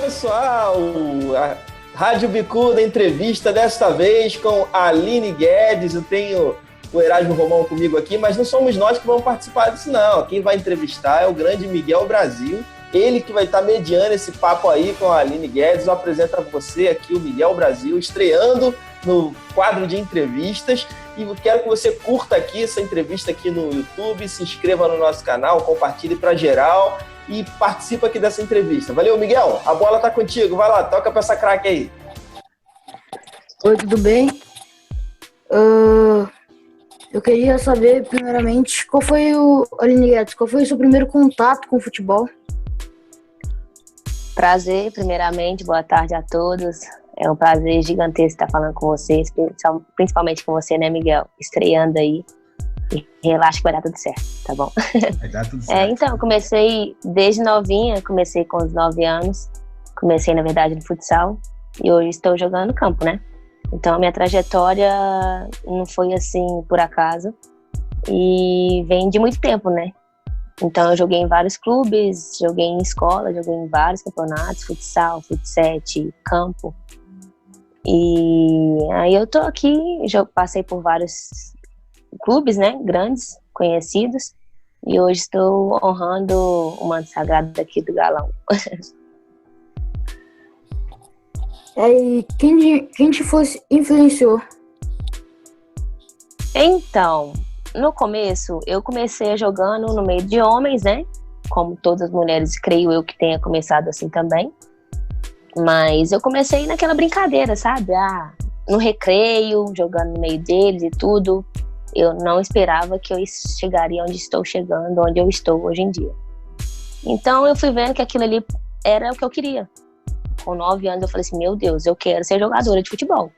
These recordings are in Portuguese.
pessoal, a Rádio Bicuda entrevista desta vez com a Aline Guedes. Eu tenho o Erasmo Romão comigo aqui, mas não somos nós que vamos participar disso não. Quem vai entrevistar é o grande Miguel Brasil, ele que vai estar mediando esse papo aí com a Aline Guedes. Eu apresento a você aqui o Miguel Brasil, estreando no quadro de entrevistas, e eu quero que você curta aqui essa entrevista aqui no YouTube, se inscreva no nosso canal, compartilhe para geral e participa aqui dessa entrevista. Valeu, Miguel, a bola tá contigo, vai lá, toca pra essa craque aí. Oi, tudo bem? Eu queria saber, primeiramente, Aline Guedes, qual foi o seu primeiro contato com o futebol? Prazer, primeiramente, boa tarde a todos. É um prazer gigantesco estar falando com vocês, principalmente com você, né, Miguel? Estreando aí. E relaxa que vai dar tudo certo, tá bom? Vai dar tudo certo. Então, eu comecei desde novinha, comecei com os 9 anos. Comecei, na verdade, no futsal. E hoje estou jogando no campo, né? Então, a minha trajetória não foi assim, por acaso. E vem de muito tempo, né? Então, eu joguei em vários clubes, joguei em escola, joguei em vários campeonatos, futsal, futsete, campo. E aí eu tô aqui, já passei por vários clubes, né, grandes, conhecidos, e hoje estou honrando o manto sagrado daqui do Galão. E quem te influenciou? Então, no começo, eu comecei jogando no meio de homens, né, como todas as mulheres, creio eu que tenha começado assim também, mas eu comecei naquela brincadeira, sabe, no recreio, jogando no meio deles e tudo. Eu não esperava que eu chegaria onde estou chegando, onde eu estou hoje em dia. Então eu fui vendo que aquilo ali era o que eu queria. Com 9 anos eu falei assim, meu Deus, eu quero ser jogadora de futebol.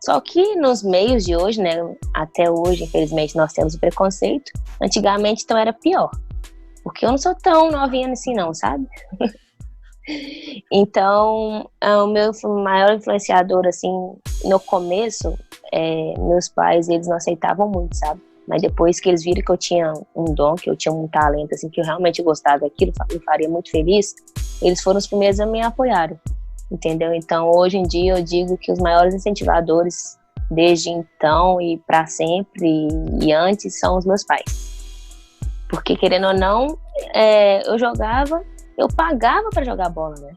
Só que nos meios de hoje, né, até hoje, infelizmente, nós temos o preconceito. Antigamente, então, era pior. Porque eu não sou tão novinha assim não, sabe? Então, o meu maior influenciador, assim, no começo, meus pais, eles não aceitavam muito, sabe? Mas depois que eles viram que eu tinha um dom, que eu tinha um talento, assim, que eu realmente gostava daquilo, me faria muito feliz, eles foram os primeiros a me apoiar, entendeu? Então, hoje em dia, eu digo que os maiores incentivadores, desde então e para sempre e antes, são os meus pais. Porque, querendo ou não, eu jogava, eu pagava para jogar bola, né?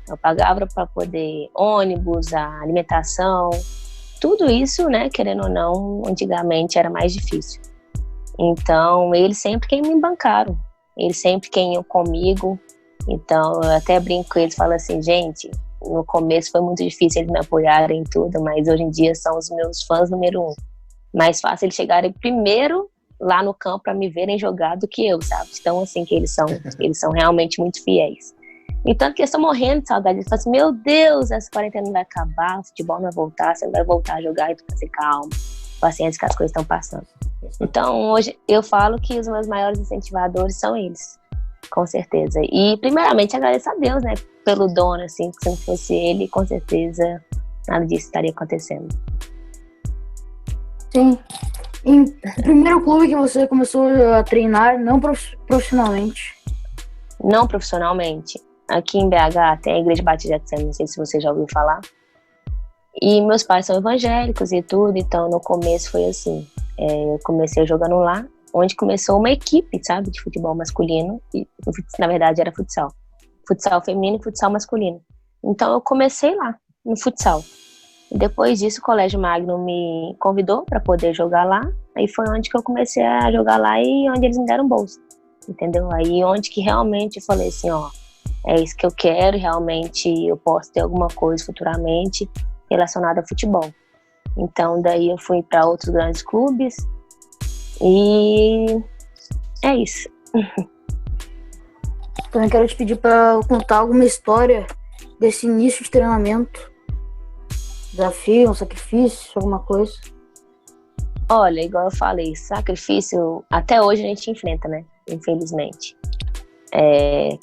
Eu pagava para poder ônibus, a alimentação, tudo isso, né, querendo ou não, antigamente era mais difícil. Então, eles sempre quem me bancaram, eles sempre quem iam comigo. Então, eu até brinco com eles, falo assim, gente, no começo foi muito difícil eles me apoiarem em tudo, mas hoje em dia são os meus fãs número 1. Mais fácil eles chegarem primeiro lá no campo para me verem jogar do que eu, sabe? Então, assim, que eles são realmente muito fiéis. Então, que eu estou morrendo de saudade. Eles falam assim, meu Deus, essa quarentena não vai acabar, o futebol não vai voltar, você não vai voltar a jogar, e tu vai ser calmo, paciência que as coisas estão passando. Então, hoje, eu falo que os meus maiores incentivadores são eles, com certeza. E, primeiramente, agradeço a Deus, né, pelo dono, assim, que se não fosse ele, com certeza, nada disso estaria acontecendo. Sim. O primeiro clube que você começou a treinar, não profissionalmente? Não profissionalmente. Aqui em BH tem a Igreja Batista de Getsêmani, não sei se você já ouviu falar. E meus pais são evangélicos e tudo, então no começo foi assim. Eu comecei jogando lá, onde começou uma equipe, sabe, de futebol masculino. E, na verdade era futsal. Futsal feminino e futsal masculino. Então eu comecei lá, no futsal. E depois disso o Colégio Magno me convidou para poder jogar lá. Aí foi onde que eu comecei a jogar lá e onde eles me deram bolsa. Entendeu? Aí onde que realmente eu falei assim, ó, é isso que eu quero, realmente eu posso ter alguma coisa futuramente relacionada a futebol. Então daí eu fui para outros grandes clubes e é isso. Também quero te pedir para contar alguma história desse início de treinamento, desafio, um sacrifício, alguma coisa. Olha, igual eu falei, sacrifício até hoje a gente enfrenta, né? Infelizmente.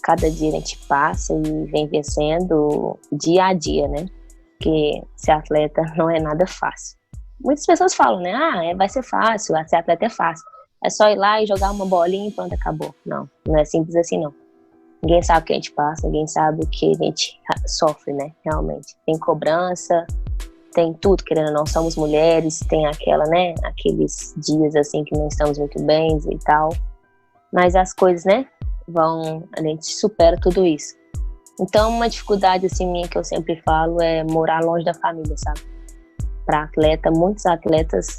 Cada dia a gente passa e vem vencendo dia a dia, né? Porque ser atleta não é nada fácil. Muitas pessoas falam, né? Vai ser fácil, ser atleta é fácil. É só ir lá e jogar uma bolinha e pronto, acabou. Não é simples assim, não. Ninguém sabe o que a gente passa, ninguém sabe o que a gente sofre, né, realmente. Tem cobrança, tem tudo, querendo ou não, somos mulheres, tem aquela, né, aqueles dias, assim, que não estamos muito bem e tal. Mas as coisas, né, a gente supera tudo isso. Então, uma dificuldade, assim, minha que eu sempre falo é morar longe da família, sabe? Para atleta, muitos atletas,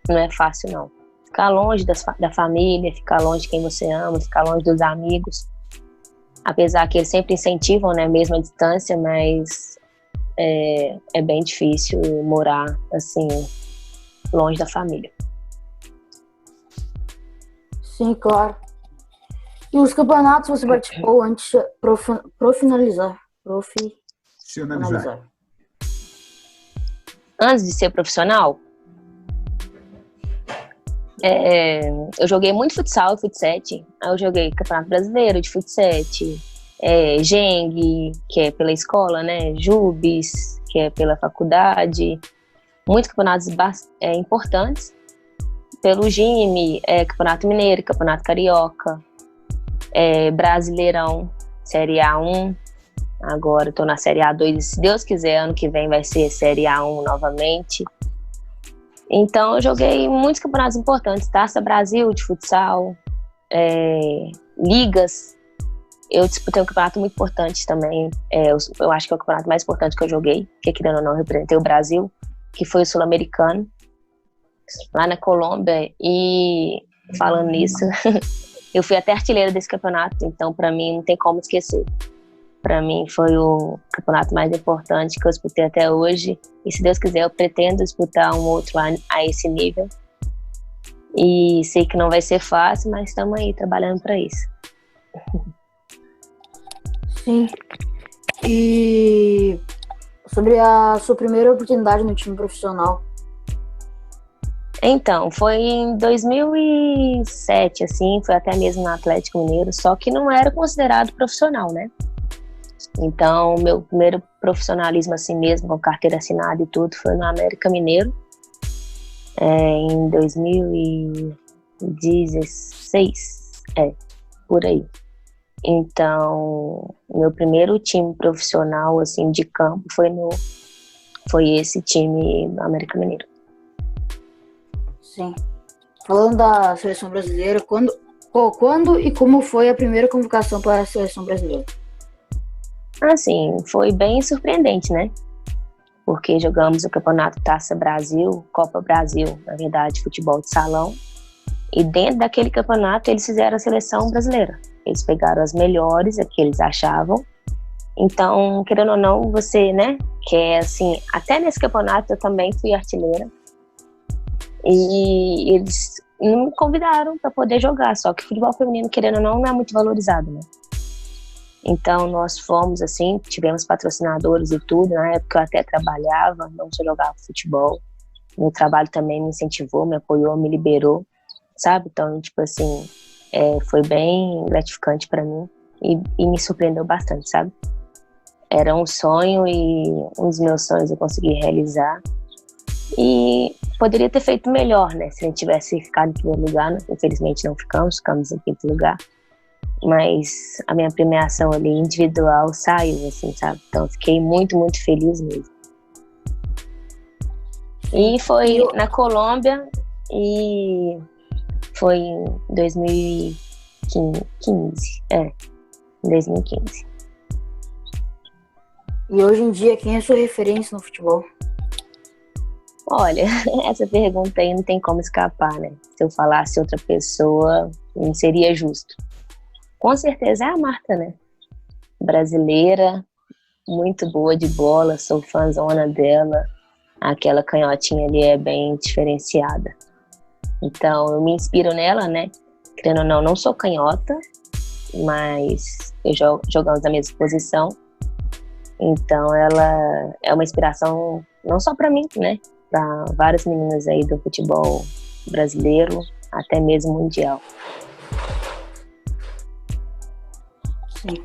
não é fácil, não. Ficar longe da família, ficar longe de quem você ama, ficar longe dos amigos. Apesar que eles sempre incentivam, né, mesmo a distância, mas é bem difícil morar, assim, longe da família. Sim, claro. E os campeonatos você participou antes de profissionalizar? Antes de ser profissional, eu joguei muito futsal e fut7. Aí eu joguei Campeonato Brasileiro de fut7, Geng, que é pela escola, né? Jubes, que é pela faculdade. Muitos campeonatos importantes. Pelo GIME, Campeonato Mineiro, Campeonato Carioca, Brasileirão, Série A1. Agora estou na Série A2 e, se Deus quiser, ano que vem vai ser Série A1 novamente. Então eu joguei muitos campeonatos importantes, Taça Brasil de futsal, ligas. Eu disputei um campeonato muito importante também, eu acho que é o campeonato mais importante que eu joguei, que querendo ou não representei o Brasil, que foi o Sul-Americano, lá na Colômbia. E falando nisso, eu fui até artilheira desse campeonato, então para mim não tem como esquecer. Para mim foi o campeonato mais importante que eu disputei até hoje. E se Deus quiser, eu pretendo disputar um outro a esse nível. E sei que não vai ser fácil, mas estamos aí trabalhando para isso. Sim. E sobre a sua primeira oportunidade no time profissional? Então, foi em 2007, assim, foi até mesmo no Atlético Mineiro, só que não era considerado profissional, né? Então, meu primeiro profissionalismo assim mesmo, com carteira assinada e tudo, foi no América Mineiro, em 2016, por aí. Então, meu primeiro time profissional assim de campo foi esse time do América Mineiro. Sim. Falando da seleção brasileira, quando e como foi a primeira convocação para a seleção brasileira? Assim, foi bem surpreendente, né? Porque jogamos o Campeonato Taça Brasil, Copa Brasil, na verdade, futebol de salão. E dentro daquele campeonato, eles fizeram a seleção brasileira. Eles pegaram as melhores, que eles achavam. Então, querendo ou não, você, né? Que é assim, até nesse campeonato eu também fui artilheira. E eles me convidaram para poder jogar. Só que o futebol feminino, querendo ou não é muito valorizado, né? Então, nós fomos, assim, tivemos patrocinadores e tudo. Na época eu até trabalhava, não só jogava futebol. Meu trabalho também me incentivou, me apoiou, me liberou, sabe? Então, tipo assim, foi bem gratificante para mim e me surpreendeu bastante, sabe? Era um sonho e um dos meus sonhos eu consegui realizar. E poderia ter feito melhor, né? Se a gente tivesse ficado em primeiro lugar, né? Infelizmente não ficamos em quinto lugar. Mas a minha premiação ali individual saiu, assim, sabe? Então fiquei muito, muito feliz mesmo. E foi na Colômbia e foi em 2015. Em 2015. E hoje em dia, quem é a sua referência no futebol? Olha, essa pergunta aí não tem como escapar, né? Se eu falasse outra pessoa, não seria justo. Com certeza é a Marta, né? Brasileira, muito boa de bola, sou fãzona dela. Aquela canhotinha ali é bem diferenciada. Então, eu me inspiro nela, né? Querendo ou não sou canhota, mas jogamos na mesma posição. Então, ela é uma inspiração não só para mim, né? Para várias meninas aí do futebol brasileiro, até mesmo mundial. Sim.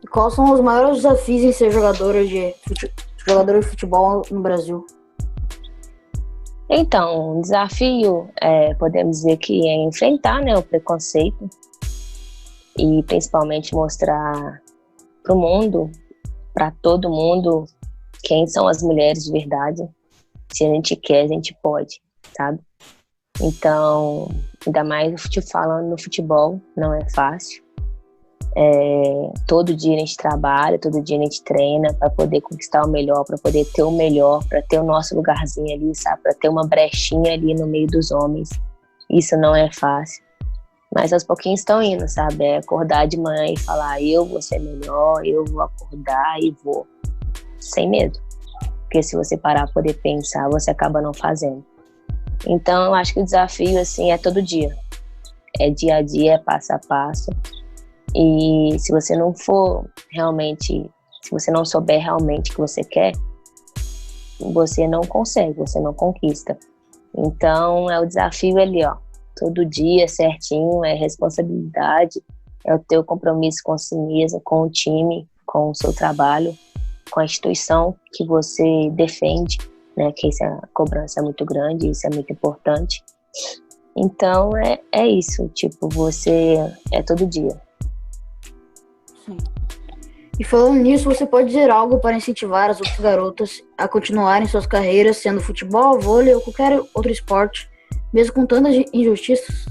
E quais são os maiores desafios em ser jogadora de futebol no Brasil? Então, o desafio, podemos dizer que é enfrentar, né, o preconceito. e principalmente mostrar para o mundo, para todo mundo, quem são as mulheres de verdade. Se a gente quer, a gente pode, sabe? Então, ainda mais falando no futebol, não é fácil. Todo dia a gente trabalha, todo dia a gente treina para poder conquistar o melhor, para poder ter o melhor, para ter o nosso lugarzinho ali, sabe? Para ter uma brechinha ali no meio dos homens. Isso não é fácil. Mas aos pouquinhos estão indo, sabe? É acordar de manhã e falar, eu vou ser melhor, eu vou acordar e vou. Sem medo. Porque se você parar para poder pensar, você acaba não fazendo. Então, eu acho que o desafio, assim, é todo dia. É dia a dia, é passo a passo. E se você não for realmente, se você não souber realmente o que você quer, você não consegue, você não conquista. Então, é o desafio ali, ó. Todo dia, certinho, é responsabilidade, é o teu compromisso com si mesmo, com o time, com o seu trabalho, com a instituição que você defende, né? Que a cobrança é muito grande, isso é muito importante. Então, é isso, tipo, você é todo dia. Sim. E falando nisso, você pode dizer algo para incentivar as outras garotas a continuarem suas carreiras, sendo futebol, vôlei ou qualquer outro esporte, mesmo com tantas injustiças?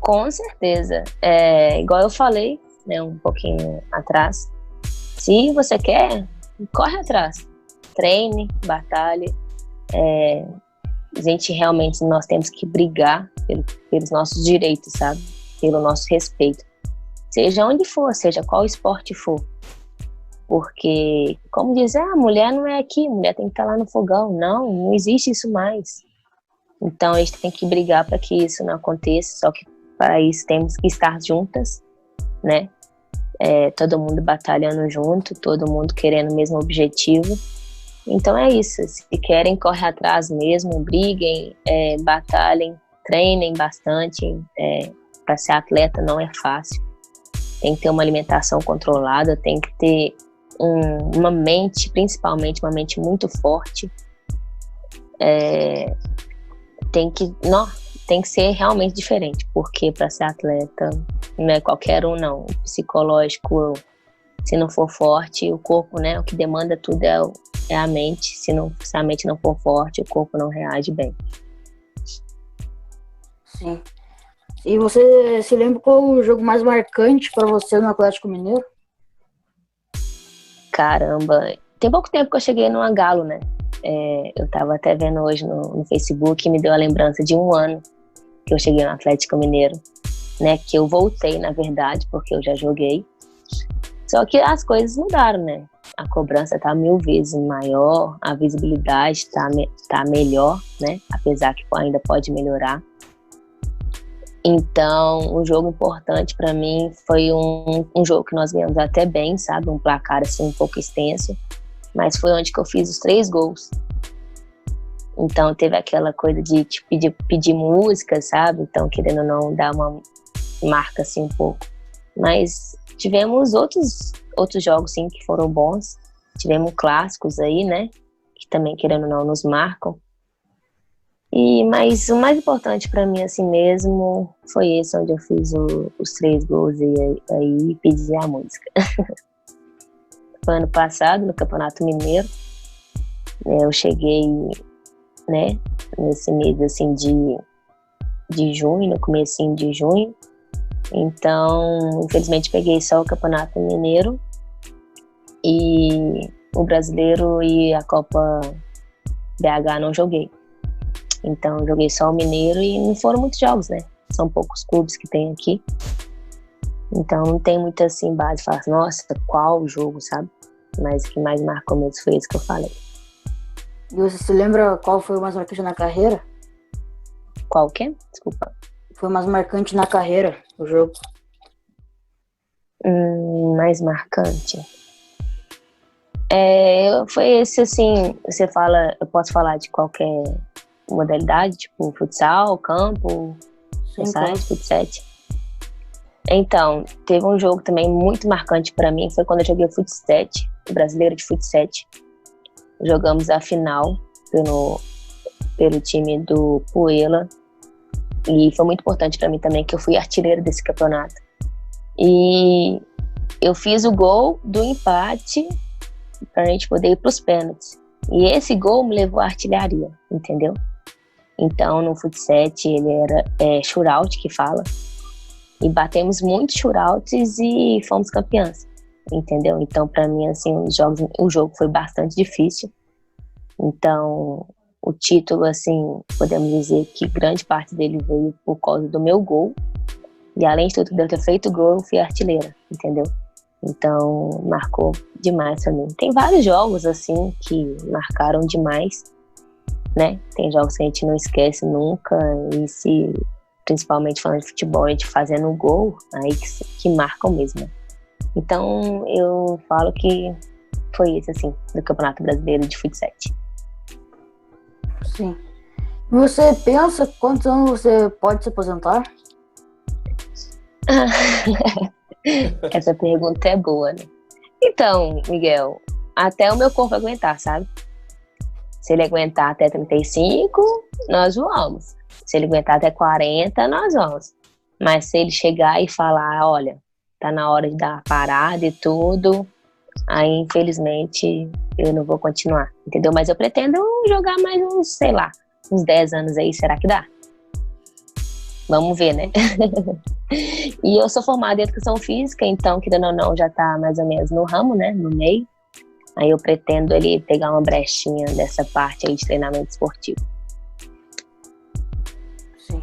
Com certeza. Igual eu falei, né, um pouquinho atrás, se você quer, corre atrás. Treine, batalhe. Realmente, nós temos que brigar pelos nossos direitos, sabe? Pelo nosso respeito. Seja onde for, seja qual esporte for. Porque, como dizer, a mulher não é aqui, a mulher tem que estar lá no fogão. Não existe isso mais. Então, a gente tem que brigar para que isso não aconteça, só que para isso temos que estar juntas, né? Todo mundo batalhando junto, todo mundo querendo o mesmo objetivo. Então é isso, se querem, corre atrás mesmo, briguem, batalhem, treinem bastante. Para ser atleta não é fácil. Tem que ter uma alimentação controlada, tem que ter uma mente, principalmente uma mente muito forte. Tem que ser realmente diferente, porque para ser atleta não é qualquer um, não. O psicológico, se não for forte, o corpo, né, o que demanda tudo é a mente. Se a mente não for forte, o corpo não reage bem. Sim. E você se lembra qual o jogo mais marcante para você no Atlético Mineiro? Caramba, tem pouco tempo que eu cheguei no Galo, né? Eu tava até vendo hoje no Facebook e me deu a lembrança de 1 ano que eu cheguei no Atlético Mineiro, né? Que eu voltei, na verdade, porque eu já joguei. Só que as coisas mudaram, né? A cobrança tá 1000 vezes maior, a visibilidade tá melhor, né? Apesar que ainda pode melhorar. Então, um jogo importante para mim foi um jogo que nós ganhamos até bem, sabe? Um placar assim um pouco extenso, mas foi onde que eu fiz os 3 gols. Então, teve aquela coisa de pedir música, sabe? Então, querendo ou não, dar uma marca assim um pouco. Mas tivemos outros jogos, sim, que foram bons. Tivemos clássicos aí, né? Que também, querendo ou não, nos marcam. Mas o mais importante para mim, assim mesmo, foi esse, onde eu fiz os 3 gols e aí pedi a música. Foi ano passado, no Campeonato Mineiro. Eu cheguei, né, nesse mês, assim, de junho, no comecinho de junho. Então, infelizmente, peguei só o Campeonato Mineiro e o Brasileiro e a Copa BH não joguei. Então, eu joguei só o Mineiro e não foram muitos jogos, né? São poucos clubes que tem aqui. Então, não tem muita, assim, base. Falar, nossa, qual jogo, sabe? Mas o que mais marcou mesmo foi esse que eu falei. E você se lembra qual foi o mais marcante na carreira? Qual que é? Desculpa. Foi o mais marcante na carreira, o jogo. Mais marcante. Foi esse, assim, eu posso falar de qualquer modalidade, tipo futsal, campo, Claro. futsal. Então, teve um jogo também muito marcante para mim, foi quando eu joguei o futsal, o brasileiro de futsal. Jogamos a final pelo time do Puela, e foi muito importante para mim também, que eu fui artilheiro desse campeonato. E eu fiz o gol do empate pra gente poder ir pros pênaltis. E esse gol me levou à artilharia, entendeu? Então, no futsal, ele era shootout que fala. E batemos muitos shootouts e fomos campeãs, entendeu? Então, pra mim, assim, o jogo foi bastante difícil. Então, o título, assim, podemos dizer que grande parte dele veio por causa do meu gol. E além de tudo, de eu ter feito gol, eu fui artilheira, entendeu? Então, marcou demais pra mim. Tem vários jogos, assim, que marcaram demais, né? Tem jogos que a gente não esquece nunca. E principalmente falando de futebol, a gente fazendo gol, aí que marcam mesmo. Então, eu falo que foi esse, assim, do Campeonato Brasileiro de Futsal. Sim. Você pensa quantos anos você pode se aposentar? Essa pergunta é boa, né? Então, Miguel, até o meu corpo aguentar, sabe? Se ele aguentar até 35, nós vamos. Se ele aguentar até 40, nós vamos. Mas se ele chegar e falar, olha, tá na hora de dar parada e tudo, aí infelizmente eu não vou continuar, entendeu? Mas eu pretendo jogar mais uns, sei lá, uns 10 anos aí, será que dá? Vamos ver, né? E eu sou formada em Educação Física, então, querendo ou não, já tá mais ou menos no ramo, né? No meio. Aí eu pretendo ali pegar uma brechinha dessa parte aí de treinamento esportivo. Sim.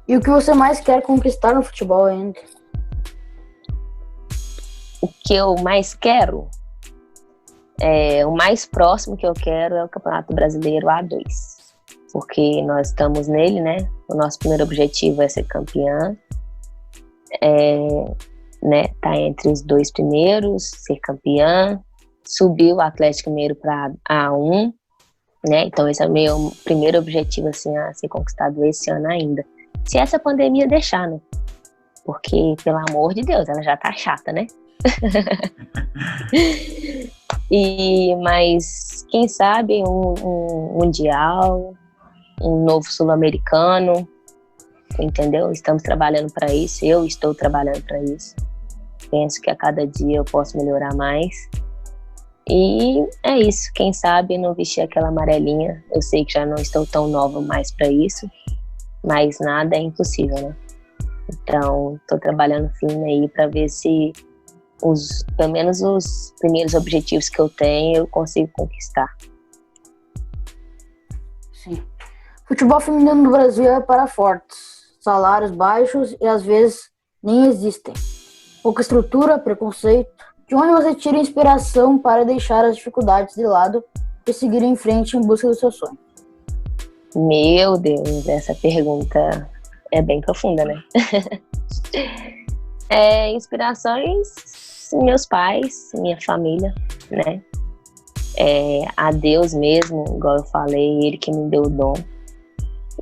E o que você mais quer conquistar no futebol ainda? O que eu mais quero, o mais próximo que eu quero é o Campeonato Brasileiro A2. Porque nós estamos nele, né? O nosso primeiro objetivo é ser campeã. Né? Tá entre os 2 primeiros, ser campeã. Subir o Atlético Mineiro para A1, né? Então esse é o meu primeiro objetivo, assim, a ser conquistado esse ano ainda. Se essa pandemia deixar, né? Porque, pelo amor de Deus, ela já tá chata, né? Mas quem sabe um mundial, um novo sul-americano, entendeu? Estamos trabalhando para isso, eu estou trabalhando para isso. Penso que a cada dia eu posso melhorar mais. E é isso, quem sabe não vestir aquela amarelinha. Eu sei que já não estou tão nova mais para isso, mas nada é impossível, né? Então, estou trabalhando firme aí para ver se pelo menos os primeiros objetivos que eu tenho eu consigo conquistar. Sim. Futebol feminino no Brasil é para fortes, salários baixos e às vezes nem existem. Pouca estrutura, preconceito. De onde você tira inspiração para deixar as dificuldades de lado e seguir em frente em busca do seu sonho? Meu Deus, essa pergunta é bem profunda, né? Inspirações, meus pais, minha família, né? A Deus mesmo, igual eu falei, Ele que me deu o dom.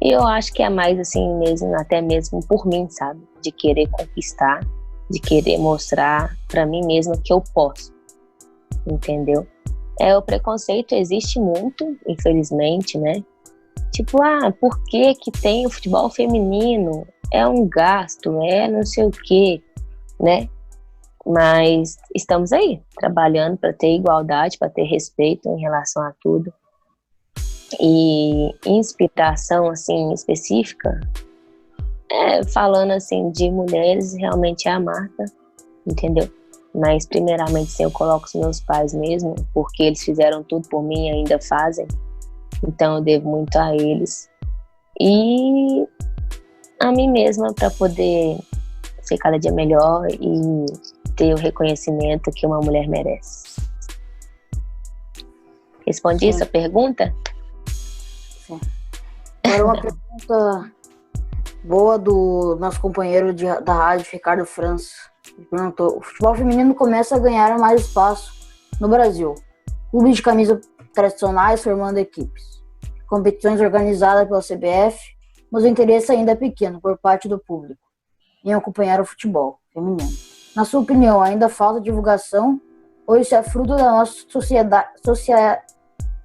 E eu acho que é mais assim mesmo, até mesmo por mim, sabe? De querer conquistar, de querer mostrar pra mim mesma que eu posso, entendeu? O preconceito existe muito, infelizmente, né? Tipo, por que que tem o futebol feminino? É um gasto, não sei o quê, né? Mas estamos aí, trabalhando para ter igualdade, para ter respeito em relação a tudo. E inspiração, assim, específica, falando, assim, de mulheres, realmente é a Marta, entendeu? Mas, primeiramente, eu coloco os meus pais mesmo, porque eles fizeram tudo por mim e ainda fazem. Então, eu devo muito a eles. E a mim mesma, para poder ser cada dia melhor e ter o reconhecimento que uma mulher merece. Respondi essa pergunta? Sim. Agora uma pergunta boa do nosso companheiro da rádio, Ricardo França. Ele perguntou: o futebol feminino começa a ganhar mais espaço no Brasil. Clubes de camisa tradicionais formando equipes. Competições organizadas pela CBF, mas o interesse ainda é pequeno por parte do público em acompanhar o futebol feminino. Na sua opinião, ainda falta divulgação ou isso é fruto da nossa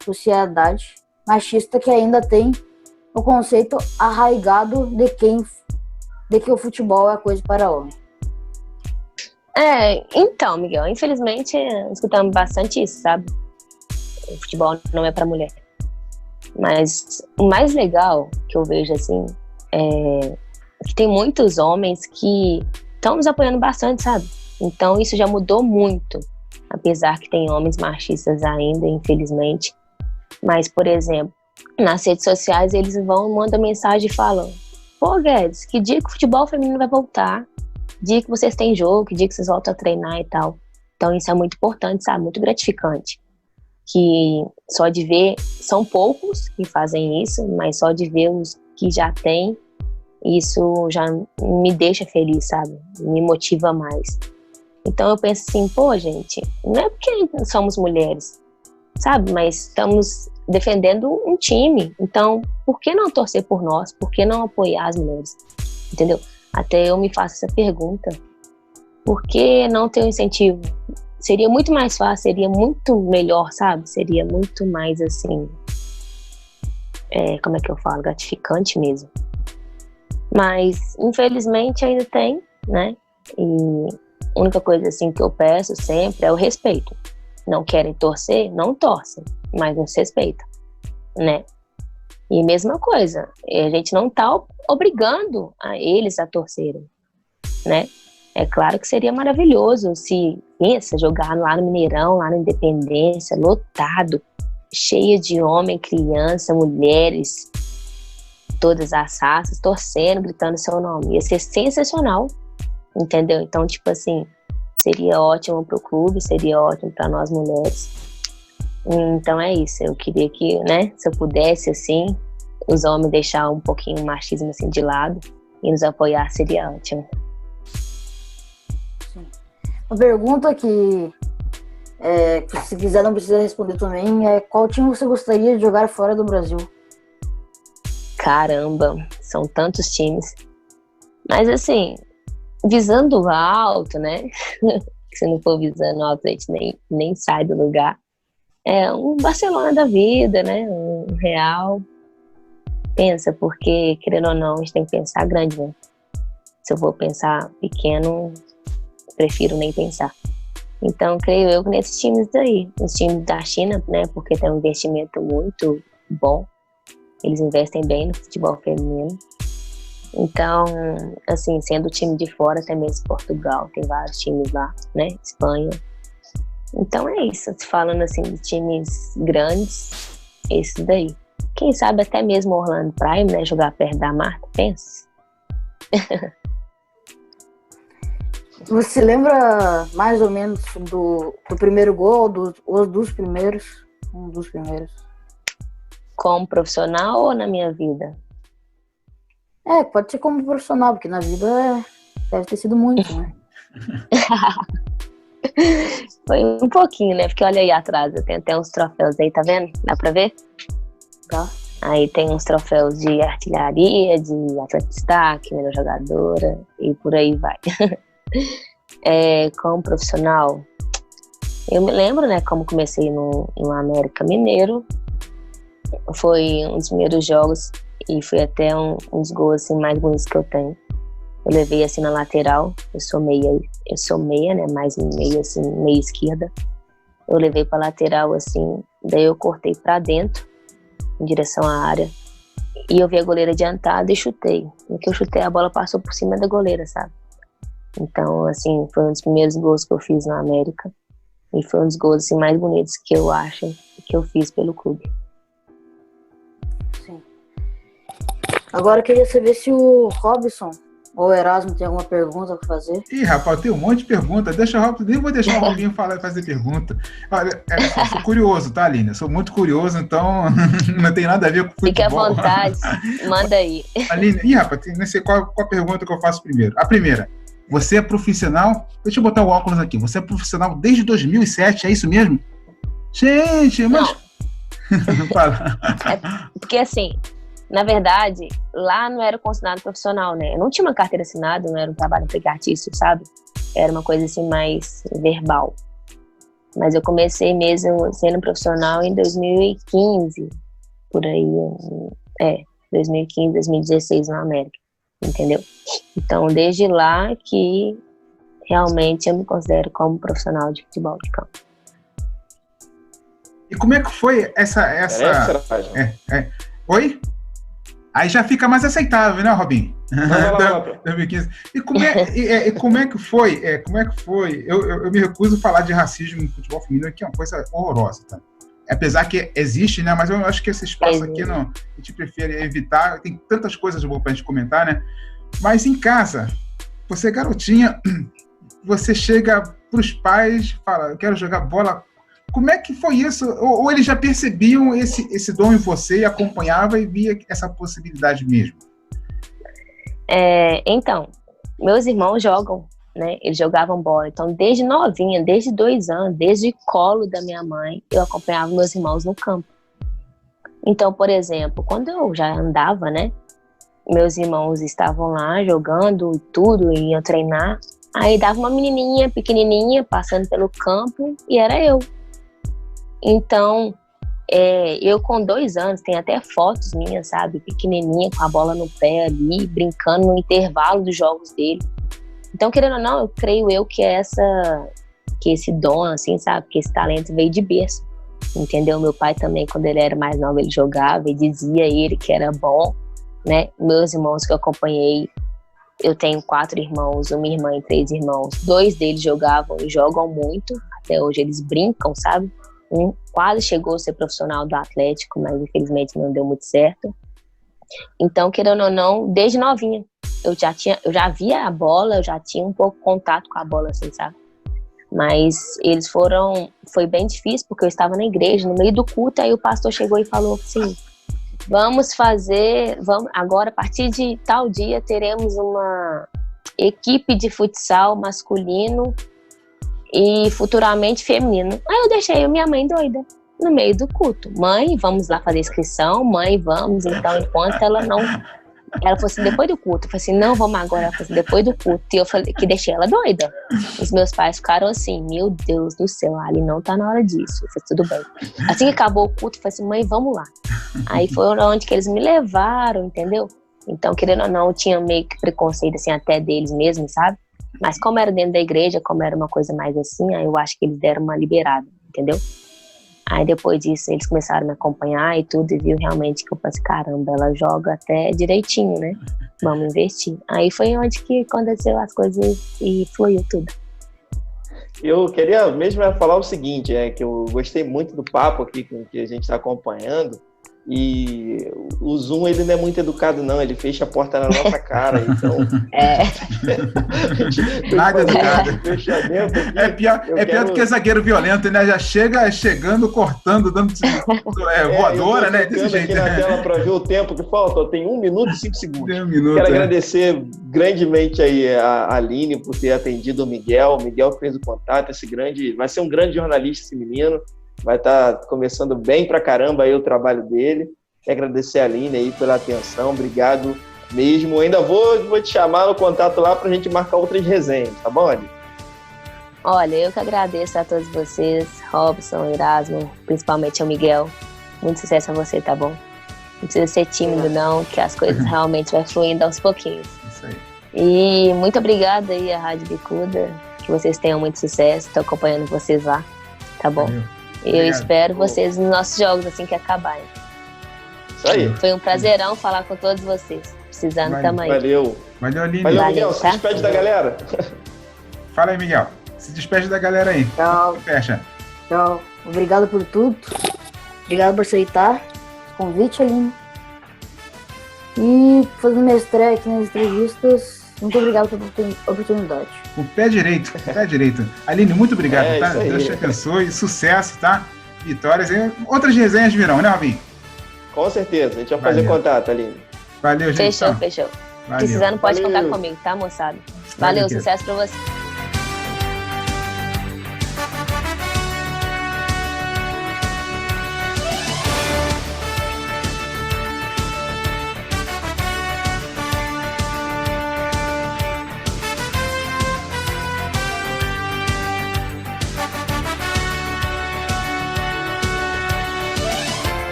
sociedade machista que ainda tem o conceito arraigado de que o futebol é coisa para homem? Então, Miguel, infelizmente escutamos bastante isso, sabe? O futebol não é pra mulher. Mas o mais legal que eu vejo, assim, é que tem muitos homens que estão nos apoiando bastante, sabe? Então isso já mudou muito, apesar que tem homens machistas ainda, infelizmente. Mas, por exemplo, nas redes sociais eles mandam mensagem e falam: pô, Guedes, que dia que o futebol feminino vai voltar? Dia que vocês têm jogo, que dia que vocês voltam a treinar e tal. Então isso é muito importante, sabe? Muito gratificante. Que só de ver, são poucos que fazem isso, mas só de ver os que já têm, isso já me deixa feliz, sabe? Me motiva mais. Então eu penso assim, pô, gente, não é porque somos mulheres, sabe? Mas estamos defendendo um time. Então, por que não torcer por nós? Por que não apoiar as mulheres? Entendeu? Até eu me faço essa pergunta. Por que não ter um incentivo? Seria muito mais fácil, seria muito melhor, sabe? Seria muito mais, assim... como é que eu falo? Gratificante mesmo. Mas, infelizmente, ainda tem, né? E a única coisa, assim, que eu peço sempre é o respeito. Não querem torcer? Não torcem, mas nos respeitam, né? E mesma coisa, a gente não tá obrigando a eles a torcerem, né? É claro que seria maravilhoso se, pensa, jogar lá no Mineirão, lá na Independência, lotado, cheia de homem, criança, mulheres, todas as raças, torcendo, gritando seu nome. Ia ser sensacional, entendeu? Então, tipo assim, seria ótimo pro clube, seria ótimo para nós mulheres. Então é isso, eu queria que, né, se eu pudesse, assim, os homens deixar um pouquinho o machismo, assim, de lado e nos apoiar, seria ótimo. Uma pergunta que se quiser não precisa responder também é: qual time você gostaria de jogar fora do Brasil? Caramba, são tantos times. Mas assim, visando alto, né? Se não for visando alto, a gente nem sai do lugar. É um Barcelona da vida, né? Um Real. Pensa, porque, querendo ou não, a gente tem que pensar grande, né? Se eu vou pensar pequeno, prefiro nem pensar. Então, creio eu que nesses times daí, os times da China, né? Porque tem um investimento muito bom. Eles investem bem no futebol feminino. Então, assim, sendo o time de fora, até mesmo Portugal, tem vários times lá, né? Espanha. Então é isso, falando assim de times grandes, esse daí. Quem sabe até mesmo Orlando Prime, né? Jogar perto da Marta, pensa. Você lembra mais ou menos do primeiro gol, ou dos primeiros? Um dos primeiros. Como profissional ou na minha vida? Pode ser como profissional, porque na vida deve ter sido muito, né? Foi um pouquinho, né? Porque olha aí atrás, eu tenho até uns troféus aí, tá vendo? Dá pra ver? Tá. Aí tem uns troféus de artilharia, de atleta de destaque, melhor jogadora, e por aí vai. Como profissional, eu me lembro, né, como comecei no América Mineiro. Foi um dos primeiros jogos e foi até uns gols assim, mais bonitos que eu tenho. Eu levei assim na lateral, eu sou meia, né, mais meia, assim, meia esquerda. Eu levei pra lateral assim, daí eu cortei pra dentro, em direção à área. E eu vi a goleira adiantada e chutei. No que eu chutei, a bola passou por cima da goleira, sabe? Então, assim, foi um dos primeiros gols que eu fiz na América. E foi um dos gols assim, mais bonitos que eu acho que eu fiz pelo clube. Sim. Agora eu queria saber se o Robson ou o Erasmo tem alguma pergunta para fazer. Ih, rapaz, tem um monte de pergunta. Deixa o Robson, nem vou deixar o Robinho fazer pergunta. Olha, eu sou curioso, tá, Aline? Eu sou muito curioso, então não tem nada a ver com futebol. Fique à vontade, manda aí. Aline, rapaz, não sei qual a pergunta que eu faço primeiro. A primeira, você é profissional... Deixa eu botar o óculos aqui. Você é profissional desde 2007, é isso mesmo? Gente, mas... Fala. Porque assim... Na verdade, lá não era considerado profissional, né? Eu não tinha uma carteira assinada, não era um trabalho empregatício, sabe? Era uma coisa assim mais verbal. Mas eu comecei mesmo sendo profissional em 2015, por aí. 2015, 2016 na América, entendeu? Então, desde lá que realmente eu me considero como profissional de futebol de campo. E como é que foi essa... Oi? Aí já fica mais aceitável, né, Robinho? 2015. E como é que foi? Eu me recuso a falar de racismo no futebol feminino, que é uma coisa horrorosa, tá? Apesar que existe, né? Mas eu acho que esse espaço aqui não, a gente prefere evitar. Tem tantas coisas boas pra gente comentar, né? Mas em casa, você garotinha, você chega pros pais, fala, eu quero jogar bola. Como é que foi isso? Ou eles já percebiam esse dom em você e acompanhavam e via essa possibilidade mesmo? Então, meus irmãos jogam, né? Eles jogavam bola. Então, desde novinha, desde 2 anos, desde colo da minha mãe, eu acompanhava meus irmãos no campo. Então, por exemplo, quando eu já andava, né? Meus irmãos estavam lá jogando e tudo, iam treinar. Aí dava uma menininha pequenininha passando pelo campo e era eu. Então, eu com 2 anos, tem até fotos minhas, sabe? Pequenininha, com a bola no pé ali, brincando no intervalo dos jogos dele. Então, querendo ou não, eu creio que esse dom, assim, sabe? Que esse talento veio de berço, entendeu? Meu pai também, quando ele era mais novo, ele jogava e dizia ele que era bom, né? Meus irmãos que eu acompanhei, eu tenho 4 irmãos, uma irmã e 3 irmãos. 2 deles jogavam e jogam muito. Até hoje eles brincam, sabe? Um quase chegou a ser profissional do Atlético, mas infelizmente não deu muito certo. Então, querendo ou não, desde novinha, eu já via a bola, eu já tinha um pouco de contato com a bola, assim, sabe? Mas foi bem difícil, porque eu estava na igreja, no meio do culto, aí o pastor chegou e falou assim, agora, a partir de tal dia, teremos uma equipe de futsal masculino e futuramente feminino. Aí eu deixei minha mãe doida no meio do culto. Mãe, vamos lá fazer inscrição. Mãe, vamos. Então, enquanto ela falou assim, depois do culto. Eu falei assim, não, vamos agora. Ela falou assim, depois do culto. E eu falei que deixei ela doida. Os meus pais ficaram assim, meu Deus do céu, Ali, não tá na hora disso. Eu falei, tudo bem. Assim que acabou o culto, eu falei assim, mãe, vamos lá. Aí foi onde que eles me levaram, entendeu? Então, querendo ou não, eu tinha meio que preconceito, assim, até deles mesmos, sabe? Mas como era dentro da igreja, como era uma coisa mais assim, aí eu acho que eles deram uma liberada, entendeu? Aí depois disso eles começaram a me acompanhar e tudo, e viu realmente que eu falei, caramba, ela joga até direitinho, né? Vamos investir. Aí foi onde que aconteceu as coisas e fluiu tudo. Eu queria mesmo falar o seguinte, que eu gostei muito do papo aqui com que a gente está acompanhando. E o Zoom, ele não é muito educado, não. Ele fecha a porta na nossa cara, então... Nada educado. É pior do que zagueiro violento, né? Já chegando, cortando, dando voadora, né? Desse jeito. Eu aqui na tela para ver o tempo que falta. Tem 1 minuto e 5 segundos. Tem 1 minuto, Quero agradecer grandemente aí a Aline por ter atendido o Miguel. O Miguel fez o contato, vai ser um grande jornalista esse menino. Vai estar começando bem pra caramba aí o trabalho dele. Quero agradecer a Aline aí pela atenção, obrigado mesmo. Eu ainda vou te chamar no contato lá pra gente marcar outras resenhas, tá bom, Aline? Olha, eu que agradeço a todos vocês, Robson, Erasmo, principalmente ao Miguel. Muito sucesso a você, tá bom? Não precisa ser tímido não, que as coisas realmente vai fluindo aos pouquinhos. Isso aí. E muito obrigada aí à Rádio Bicuda, que vocês tenham muito sucesso, estou acompanhando vocês lá, tá bom? Eu espero vocês nos nossos jogos assim que acabarem. Isso aí. Foi um prazerão falar com todos vocês. Precisando também. Valeu, Aline. Valeu, Miguel. Se despede da galera. Fala aí, Miguel. Se despede da galera aí. Tchau. Fecha. Tchau. Obrigado por tudo. Obrigado por aceitar o convite, Aline. E fazendo minha estreia aqui nas entrevistas. Muito obrigado pela oportunidade. O pé direito. Aline, muito obrigado, tá? Deus te abençoe. Sucesso, tá? Vitórias. E outras resenhas virão, né, Robinho? Com certeza. A gente vai fazer contato, Aline. Valeu, gente. Fechou. Valeu. Precisando, pode contar comigo, tá, moçada? Valeu, sucesso pra você.